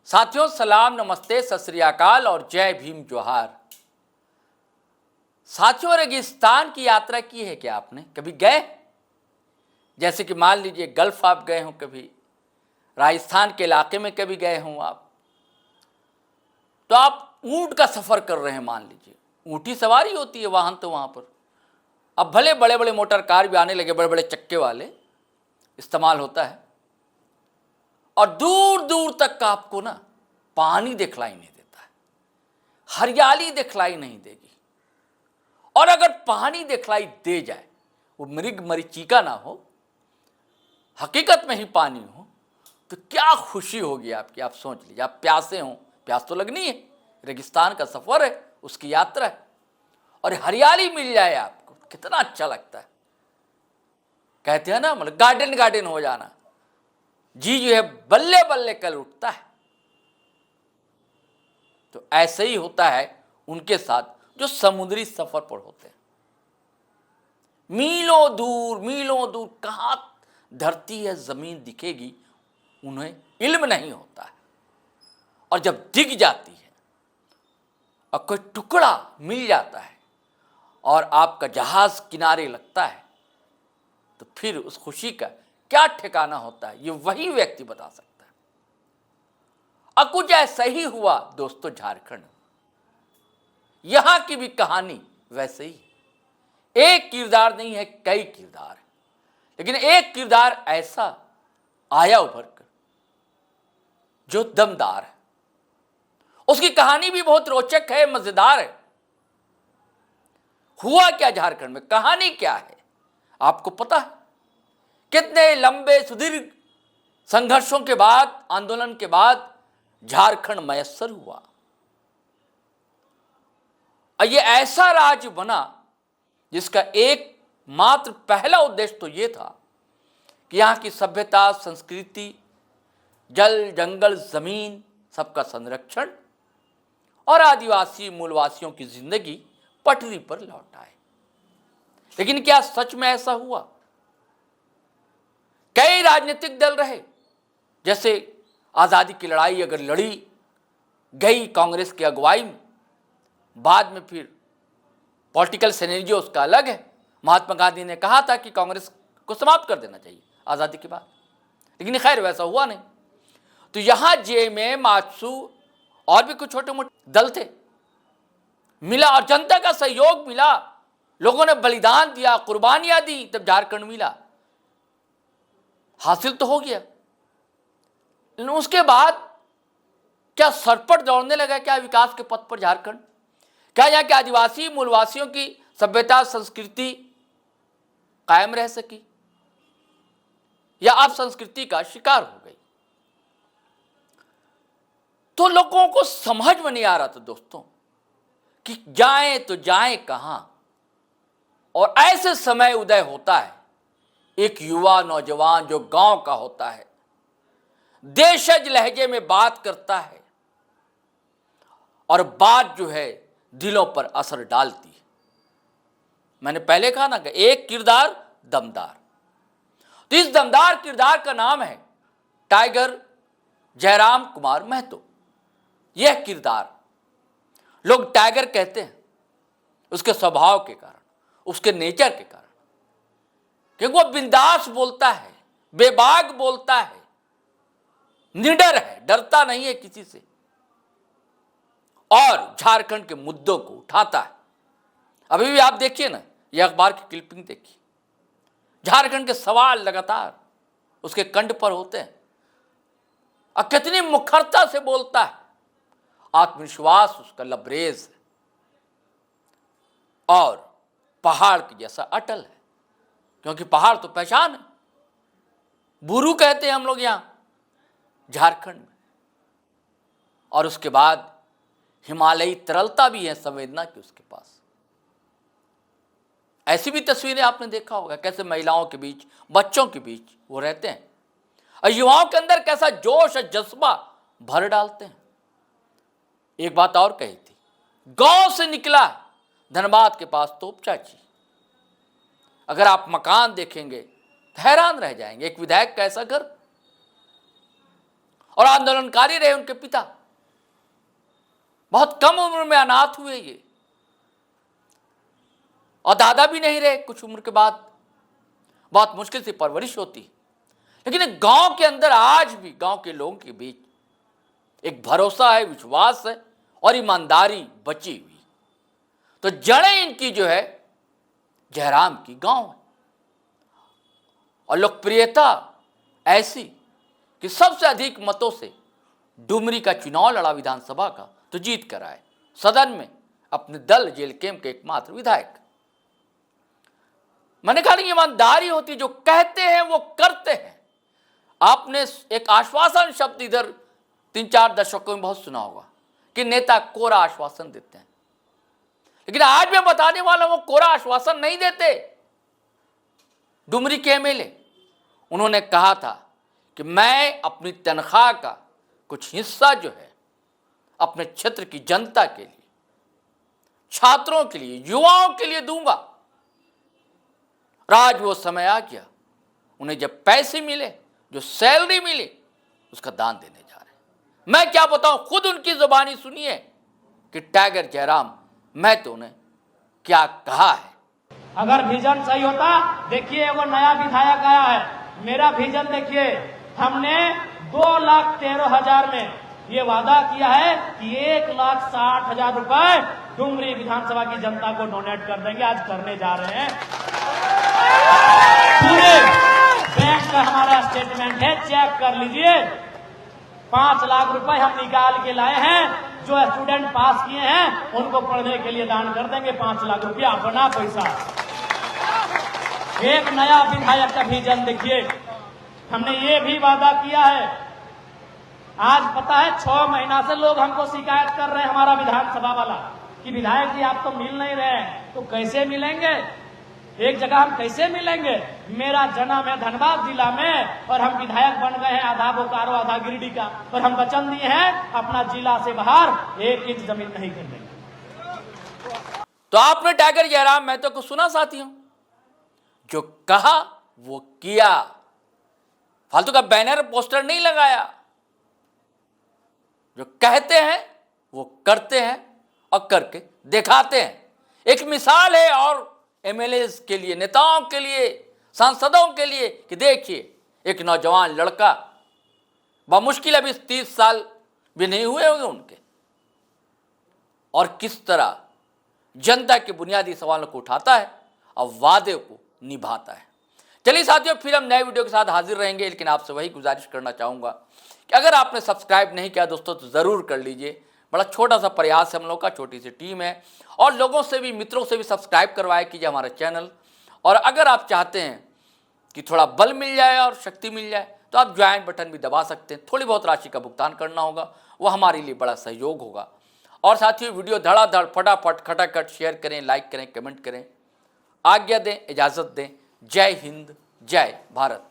साथियों सलाम, नमस्ते, सत श्री अकाल और जय भीम जोहार। साथियों, रेगिस्तान की यात्रा की है क्या आपने? कभी गए? जैसे कि मान लीजिए गल्फ आप गए हों, कभी राजस्थान के इलाके में कभी गए हों आप, तो आप ऊंट का सफर कर रहे हैं। मान लीजिए ऊंटी सवारी होती है वाहन, तो वहां पर अब भले बड़े बड़े मोटर कार भी आने लगे, बड़े बड़े चक्के वाले इस्तेमाल होता है, और दूर दूर तक का आपको ना पानी दिखलाई नहीं देता है, हरियाली दिखलाई नहीं देगी। और अगर पानी दिखलाई दे जाए, वो मृग मरीचिका ना हो, हकीकत में ही पानी हो, तो क्या खुशी होगी आपकी। आप सोच लीजिए, आप प्यासे हों, प्यास तो लगनी है, रेगिस्तान का सफर है, उसकी यात्रा है, और हरियाली मिल जाए आपको, कितना अच्छा लगता है। कहते हैं ना, मतलब गार्डन गार्डन हो जाना, जी जो है बल्ले बल्ले कल उठता है। तो ऐसे ही होता है उनके साथ जो समुद्री सफर पर होते हैं। मीलों दूर कहाँ धरती या जमीन दिखेगी, उन्हें इल्म नहीं होता है। और जब दिख जाती है और कोई टुकड़ा मिल जाता है और आपका जहाज किनारे लगता है, तो फिर उस खुशी का क्या ठिकाना होता है, ये वही व्यक्ति बता सकता है। और कुछ ऐसा ही हुआ दोस्तों झारखंड में। यहां की भी कहानी वैसे ही, एक किरदार नहीं है, कई किरदार है, लेकिन एक किरदार ऐसा आया उभर कर जो दमदार है। उसकी कहानी भी बहुत रोचक है, मजेदार है। हुआ क्या झारखंड में, कहानी क्या है, आपको पता है? कितने लंबे सुदीर्घ संघर्षों के बाद, आंदोलन के बाद झारखंड मयस्सर हुआ। और ये ऐसा राज्य बना जिसका एक मात्र पहला उद्देश्य तो ये था कि यहाँ की सभ्यता, संस्कृति, जल, जंगल, जमीन, सबका संरक्षण और आदिवासी मूलवासियों की जिंदगी पटरी पर लौट आए। लेकिन क्या सच में ऐसा हुआ? कई राजनीतिक दल रहे, जैसे आजादी की लड़ाई अगर लड़ी गई कांग्रेस की अगुवाई में, बाद में फिर पॉलिटिकल सिनेरियो उसका अलग है। महात्मा गांधी ने कहा था कि कांग्रेस को समाप्त कर देना चाहिए आजादी के बाद, लेकिन खैर वैसा हुआ नहीं। तो यहां जेएमए, मात्सू और भी कुछ छोटे मोटे दल थे, मिला और जनता का सहयोग मिला, लोगों ने बलिदान दिया, कुर्बानियां दी, तब झारखंड मिला। हासिल तो हो गया, लेकिन उसके बाद क्या सरपट दौड़ने लगा क्या विकास के पथ पर झारखंड? क्या यहाँ के आदिवासी मूलवासियों की सभ्यता, संस्कृति कायम रह सकी, या अब संस्कृति का शिकार हो गई? तो लोगों को समझ में नहीं आ रहा था दोस्तों कि जाएं तो जाएं कहां। और ऐसे समय उदय होता है एक युवा नौजवान जो गांव का होता है, देशज लहजे में बात करता है, और बात जो है दिलों पर असर डालती है। मैंने पहले कहा ना कि एक किरदार दमदार, तो इस दमदार किरदार का नाम है टाइगर जयराम कुमार महतो। यह किरदार लोग टाइगर कहते हैं उसके स्वभाव के कारण, उसके नेचर के कारण, क्योंकि वो बिंदास बोलता है, बेबाक बोलता है, निडर है, डरता नहीं है किसी से, और झारखंड के मुद्दों को उठाता है। अभी भी आप देखिए ना, यह अखबार की क्लिपिंग देखिए, झारखंड के सवाल लगातार उसके कंठ पर होते हैं, और कितनी मुखरता से बोलता है, आत्मविश्वास उसका लबरेज है, और पहाड़ की जैसा अटल है, क्योंकि पहाड़ तो पहचान है, बुरू कहते हैं हम लोग यहां झारखंड में। और उसके बाद हिमालयी तरलता भी है, संवेदना की उसके पास। ऐसी भी तस्वीरें आपने देखा होगा, कैसे महिलाओं के बीच, बच्चों के बीच वो रहते हैं, और युवाओं के अंदर कैसा जोश और जज्बा भर डालते हैं। एक बात और कही थी, गांव से निकला धनबाद के पास तोपचाची। अगर आप मकान देखेंगे तो हैरान रह जाएंगे, एक विधायक का ऐसा घर। और आंदोलनकारी रहे उनके पिता। बहुत कम उम्र में अनाथ हुए ये, और दादा भी नहीं रहे कुछ उम्र के बाद, बहुत मुश्किल से परवरिश होती। लेकिन गांव के अंदर आज भी गांव के लोगों के बीच एक भरोसा है, विश्वास है और ईमानदारी बची हुई। तो जड़ें इनकी जो है जयराम की गांव है, और लोकप्रियता ऐसी कि सबसे अधिक मतों से डुमरी का चुनाव लड़ा विधानसभा का, तो जीत कर आए सदन में अपने दल जेलकेम के एकमात्र विधायक। मैंने कहा नहीं, ईमानदारी होती, जो कहते हैं वो करते हैं। आपने एक आश्वासन शब्द इधर 3-4 दशकों में बहुत सुना होगा कि नेता कोरा आश्वासन देते हैं, लेकिन आज मैं बताने वाला हूं वो कोरा आश्वासन नहीं देते। डुमरी के एमएलए उन्होंने कहा था कि मैं अपनी तनख्वाह का कुछ हिस्सा जो है अपने क्षेत्र की जनता के लिए, छात्रों के लिए, युवाओं के लिए दूंगा। आज वो समय आ गया, उन्हें जब पैसे मिले, जो सैलरी मिली, उसका दान देने जा रहे हैं। मैं क्या बताऊं, खुद उनकी जुबानी सुनिए कि टाइगर जयराम मैं तो उन्हें क्या कहा है। अगर विजन सही होता, देखिए वो नया विधायक आया है, मेरा विजन देखिए, हमने 2,13,000 में ये वादा किया है कि 1,60,000 रुपए डुमरी विधानसभा की जनता को डोनेट कर देंगे। आज करने जा रहे हैं। पूरे बैंक का हमारा स्टेटमेंट है, चेक कर लीजिए। 5 लाख रुपए हम निकाल के लाए हैं। जो स्टूडेंट पास किए हैं उनको पढ़ने के लिए दान कर देंगे 5 लाख रुपया अपना पैसा। एक नया विधायक का विजन देखिए। हमने ये भी वादा किया है, आज पता है 6 महीना से लोग हमको शिकायत कर रहे हैं, हमारा विधानसभा वाला, कि विधायक जी आप तो मिल नहीं रहे हैं, तो कैसे मिलेंगे, एक जगह हम कैसे मिलेंगे। मेरा जन्म है धनबाद जिला में और हम विधायक बन गए हैं, आधा बोकारो आधा गिरिडीह का, और हम वचन दिए हैं अपना जिला से बाहर 1 इंच जमीन नहीं खरीदेंगे। तो आपने टाइगर जयराम महतो को सुना साथियों, जो कहा वो किया, फालतू का बैनर पोस्टर नहीं लगाया। जो कहते हैं वो करते हैं और करके दिखाते हैं। एक मिसाल है और एमएलए के लिए, नेताओं के लिए, सांसदों के लिए कि देखिए एक नौजवान लड़का, बामुश्किल अभी 30 साल भी नहीं हुए होंगे उनके, और किस तरह जनता के बुनियादी सवालों को उठाता है और वादे को निभाता है। चलिए साथियों, फिर हम नए वीडियो के साथ हाजिर रहेंगे, लेकिन आपसे वही गुजारिश करना चाहूँगा कि अगर आपने सब्सक्राइब नहीं किया दोस्तों तो ज़रूर कर लीजिए। बड़ा छोटा सा प्रयास है हम लोग का, छोटी सी टीम है, और लोगों से भी, मित्रों से भी सब्सक्राइब करवाया कीजिए हमारा चैनल। और अगर आप चाहते हैं कि थोड़ा बल मिल जाए और शक्ति मिल जाए तो आप ज्वाइन बटन भी दबा सकते हैं। थोड़ी बहुत राशि का भुगतान करना होगा, वो हमारे लिए बड़ा सहयोग होगा। और साथियों, वीडियो धड़ाधड़ फटाफट खटाखट शेयर करें, लाइक करें, कमेंट करें। आज्ञा दें, इजाज़त दें। जय हिंद, जय भारत।